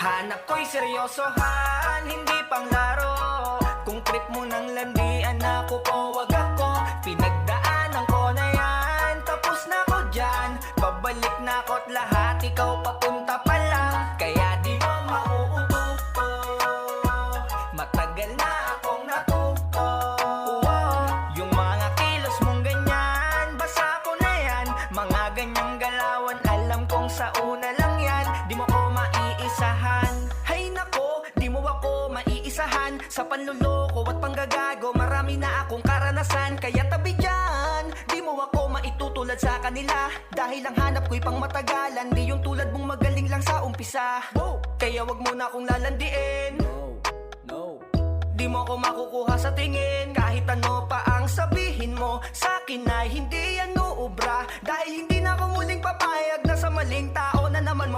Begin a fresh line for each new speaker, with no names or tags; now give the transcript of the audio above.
Hanap ko'y seryosohan, hindi pang laro. Kung trip mo ng landian, ako po wag ako. Pinagdaanan ko na yan, tapos na ko dyan. Babalik na ko't lahat, ikaw papunta pa lang. Kaya di mo mauuto, matagal na akong natuto. Yung mga kilos mong ganyan, basa ko na yan. Mga ganyang galawan, alam kong sa una lang yan. Di mo ko maiisahan, hay nako, di mo ako maiisahan. Sa panluloko at panggagago, marami na akong karanasan. Kaya tabi dyan, di mo ako maitutulad sa kanila. Dahil ang hanap ko'y pang matagalan, di yung tulad mong magaling lang sa umpisa. Kaya wag mo na akong lalandiin, di mo ako makukuha sa tingin. Kahit ano pa ang sabihin mo, sa akin ay hindi yan uubra. Dahil hindi na ako muling papayag na sa maling tao na naman